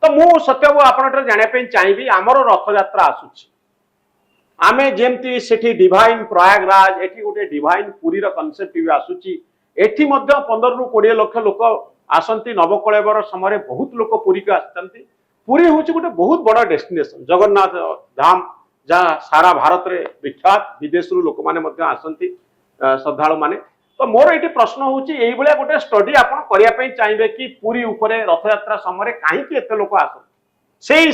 तो मु सत्यबाबू आपन जानापी चाहिए आमर रथयात्रा आसूची आमे जेमती सेठी डिवाइन प्रयागराज एठी गोटे डिवाइन पुरी कनसेप्ट भी आसूची एठी मध्य 15 रु 20 लाख लोक आसंती नवकलेवर समय बहुत लोक पुरी को आसती पुरी हूँ गोटे बहुत बड़ा डेस्टिनेशन जगन्नाथ धाम जहाँ सारा भारत रे विख्यात विदेश रु लोक माने मध्य आसंती श्रद्धालु माने तो मोर ये प्रश्न हूँ गोटे स्टडी आपड़ी चाहिए कि पुरी उपरे रथयात्रा समय कहीं एत लोक आस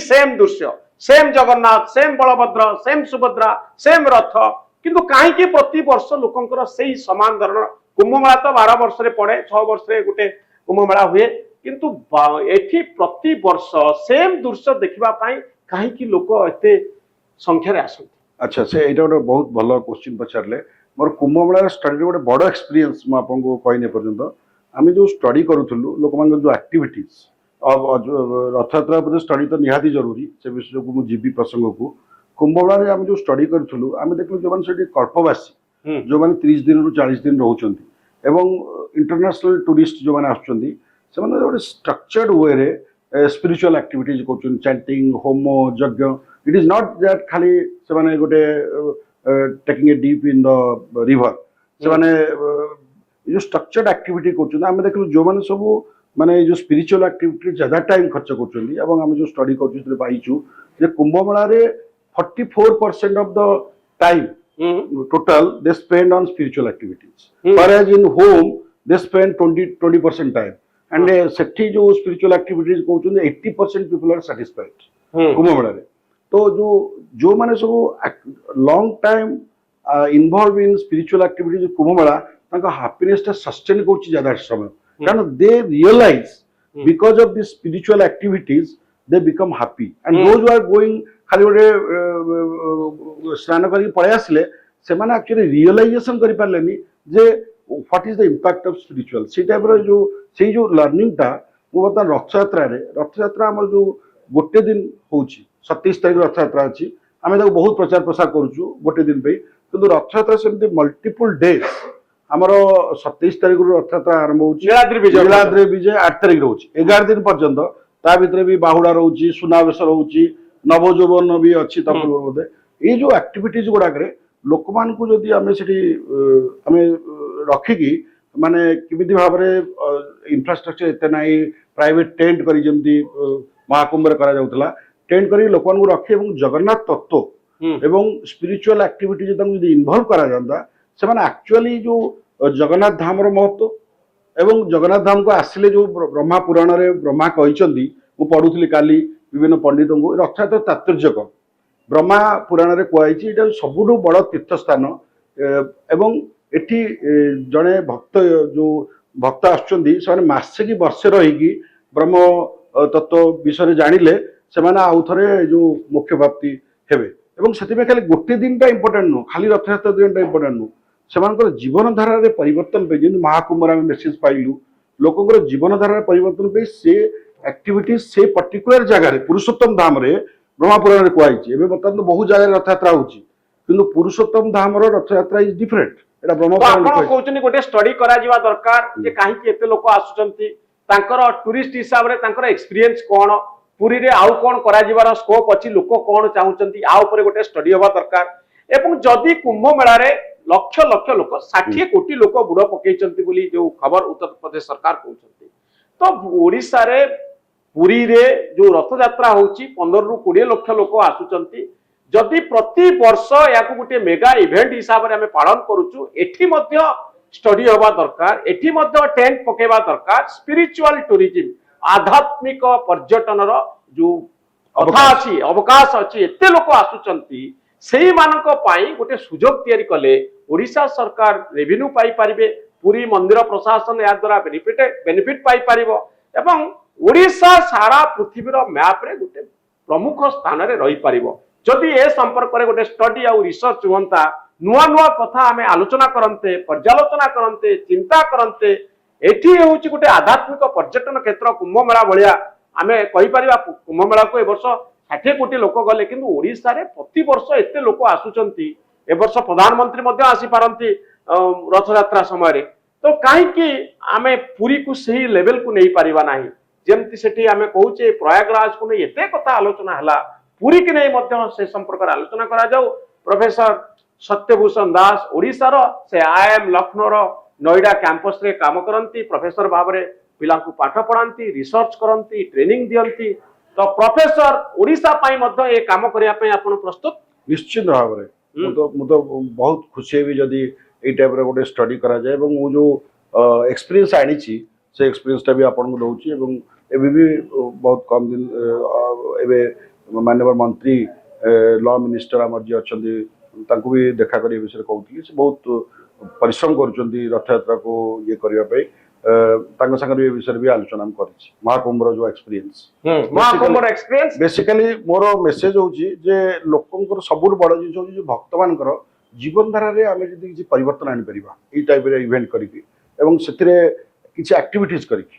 सेम दृश्य same Jagannath same Balabhadra same Subhadra same रथ किंतु कहीं प्रति वर्ष लोकंकर से समान धरण कुंभमेला तो 12 वर्ष रे पड़े 6 वर्ष रे गोटे कुंभमेला हुए किंतु एठी प्रति वर्ष सेम दृश्य देखा कहीं लोक एते संख्या आसती। अच्छा से एटा गोटे बहुत भल क्वेश्चन पचारे मोर कुंभमेला स्टडी गोटे बड़ एक्सपीरियंस मु आपको कहने पर्यंत आम जो स्टडी करूँ लोक मान जो एक्टिविटीज रथयात्रा स्टडी तो निहाती जरूरी से विषय को मुझी प्रसंग को कुंभमेला आम जो स्टडी करूँ आम देखल जो मैंने कल्पवासी जो मैंने 30 दिन रु 40 दिन रोचंती इंटरनेशनल टूरिस्ट जो मैंने आसुचंती से माने गोटे स्ट्रक्चर्ड वे रे स्पिरिचुअल एक्टिविटीज कर चैंटिंग होम यज्ञ इट इज नॉट दैट खाली से माने गोटे taking a deep in the river से माने जो स्ट्रक्चर्ड एक्टिविटी कर आम देखल जो मैंने सब माने जो स्पिरिचुअल एक्टिविटी ज्यादा टाइम खर्च कर जो स्टडी कर Kumbh Mela 44% of the time total they spend on spiritual activities whereas in home they spend 20% time and sethi jo spiritual activities कहउछन 80% people are satisfied Kumbh Mela रे तो जो माने सब long time involved in spiritual activities Kumbh Mela ताका happiness ता sustain करछि ज्यादा समय कारण they realize because of these spiritual activities they become happy and those who are going खाली गोटे स्नान करके पड़े आसिले से माने एक्चुअली रियलाइजेशन करि पारलेनी जे what is the impact of spiritual सी टाइप रो जो लर्निंग टा वो बता रथयात्रा हमर जो गोटे दिन होची 27 तारिख रथयात्रा अछि आमे ताको बहुत प्रचार प्रसार करूछु गोटे दिन पे किंतु रथयात्रा सेमती मल्टीपल डेज हमर 27 तारिख रु रथयात्रा आरंभ होची नीलाद्रि विजय 8 तारिख रोची 11 दिन पर्यंत ता भितरे भी बाहुडा रोची सुनावेश रोची नवजोबन भी अच्छी बोधे ये जो एक्टिविटीज गुड़ाक लोक मान को जदि आम से रखिकी माने किमिति भाव इंफ्रास्ट्रक्चर एते नाई प्राइवेट टेंट करी जमती महाकुंभ करा जाउतला टेंट करी लोक मान को रखी एवं जगन्नाथ तत्व एवं स्पिरिचुअल एक्टिविटी जदि इन्वॉल्व करा जांदा से माने एक्चुअली जो जगन्नाथ धाम रो महत्व एवं जगन्नाथ धाम को आसिले जो ब्रह्मा पुराण रे ब्रह्मा कहिसंदी मु पढुथली काली विभिन्न पंडितों को रथयात्रा तात्पर्य कौन ब्रह्मा पुराण रे कहई सबुठु बड़ तीर्थ स्थान एवं एठी जड़े भक्त जो भक्त आसे कि वर्षे रही ब्रह्म तत्व विषय जानिले से आउ थे जो मोक्ष प्राप्ति हेबे से खाली गोटे दिन टा इंपोर्टेंट नुह खाली रथयात्रा दिन टा इंपोर्टेंट नुह से जीवन धारा परिवर्तन पे जमी महाकुंभ मेसेज पाइलु लोक जीवन धारा परिवर्तन पे से एक्टिविटीज से पर्टिकुलर जगह पुरुषोत्तम धाम रे ब्रह्मा पुराण रे कहई बर्तमान तो बहुत जगह रथयात्रा होची किंतु पुरुषोत्तम धाम रो रथयात्रा इज डिफरेंट एटा ब्रह्मा पुराण रे कहउछनी गोटे स्टडी करा जिवा दरकार जे काहे कि एते लोक आसुचंती तांकर टूरिस्ट हिसाब रे तांकर एक्सपीरियंस कोन पुरी रे आउ कोन करा जिवार स्कोप अछि लोक कोन चाहुचंती आ ऊपर गोटे स्टडी होबा दरकार एवं जदी कुंभ मेला रे लक्ष लक्ष लोक 60 कोटी लोक बुड़ पकेइचंती बोली जो खबर उत्तर प्रदेश सरकार कहउचंती तो ओडिसा रे पुरी रे जो रथयात्रा होची 15 रु 20 लाख लोक आसुचंती जदि प्रति वर्ष या गोटे मेगा इवेंट हिसाब रे हमें पालन करूचु एठी मध्य स्टडी होबा दरकार एठी मध्य टेंट पकेबा दरकार स्पिरिचुअल टूरिज्म आध्यात्मिक पर्यटन रो जो अवकाश अछि एते लोक आसुचंती सेही मानक पाई गोटे सुजोग तयारी कले ओडिशा सरकार रेवेन्यू पाई परिबे पुरी मंदिर प्रशासन या द्वारा बेनिफिट पाई परिबो एवं ओडिशा सारा पृथ्वीर मैप रे गोटे प्रमुख स्थान रे रही परिबो जदि ए संपर्क रे गोटे स्टडी आ रिसर्च होंता नुआ नुआ कथा आमे आलोचना करंते पर्यालोचना करंते चिंता करंते एठी होउची गोटे आध्यात्मिक पर्यटन क्षेत्र कुंभ मेला भलिया आमे कहि परिबा कुंभ मेला को ए वर्ष 60 कोटी लोक गले किंतु ओडिशा रे प्रति वर्ष एते लोक आसुचंती ए वर्ष प्रधानमंत्री मध्ये आसी पारंती रथयात्रा समय रे तो काहे कि आमे पूरी को सही लेवल को नहीं परिबा नाही जेमती सेठी आमे कहूचे प्रयागराज को नहीं एते कथा आलोचना हला पुरी की नहीं मध्य से संपर्क आलोचना करा जाऊ। प्रोफेसर सत्यभूषण दास ओडिशार से आईएम लखनऊ नोएडा कैंपस रे काम करंती प्रोफेसर भाव में पिला पाठ पढ़ाती रिसर्च करंती ट्रेनिंग दियंती तो प्रोफेसर ओडिशा पाई मध्य ए काम करिया पे आपण प्रस्तुत निश्चित भाव में तो बहुत खुशी हेबी जदि एई टाइप रे गोटे स्टडी करा जाए एवं वो जो एक्सपीरियंस आनी से एक्सपीरियंस टा भी आपन को दउची एवं एबे भी बहुत कम दिन एबे माननीय मंत्री लॉ मिनिस्टर आमर जी अछंदी तांको भी देखा करी विषय कहउतली से बहुत परिश्रम करूचंदी रथ यात्रा को ये करिया पे तांको संगे ये विषय भी आलोचना हम करिछि महाकुंभर जो एक्सपीरियंस महाकुंभर एक्सपीरियंस बेसिकली मोर मेसेज होची जे लोकंकर सबुर बड़ जिंस होची जे भक्त मानकर जीवन धारा रे आमे जदी किछि परिवर्तन आनि परिबा ई टाइप रे इवेंट करिकि एवं सेथिरे किछि एक्टिविटीज करिकि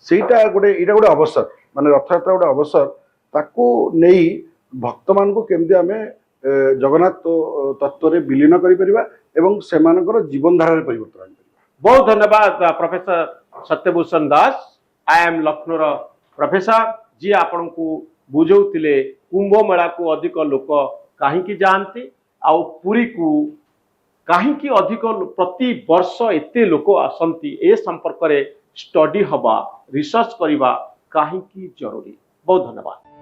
सेटा गोटे अवसर माने रथ यात्रा गोटे अवसर ताको नेई भक्त मान को केमती आमे जगन्नाथ तत्व रे विलीन करि परिबा एवं सेमानकर जीवन धारा रे परिवर्तन आनि परिबा। बहुत धन्यवाद प्रोफेसर सत्यभूषण दास आईएम लखनऊ प्रोफेसर जी आपण को बुझौतिले कुंभ मेला को अधिक लोक काहींकी जानती आउ पुरी को काहींकी अधिक प्रति वर्ष एते लोक आसंती ए संपर्क रे स्टडी हवा रिसर्च करिबा काहींकी जरूरी। बहुत धन्यवाद।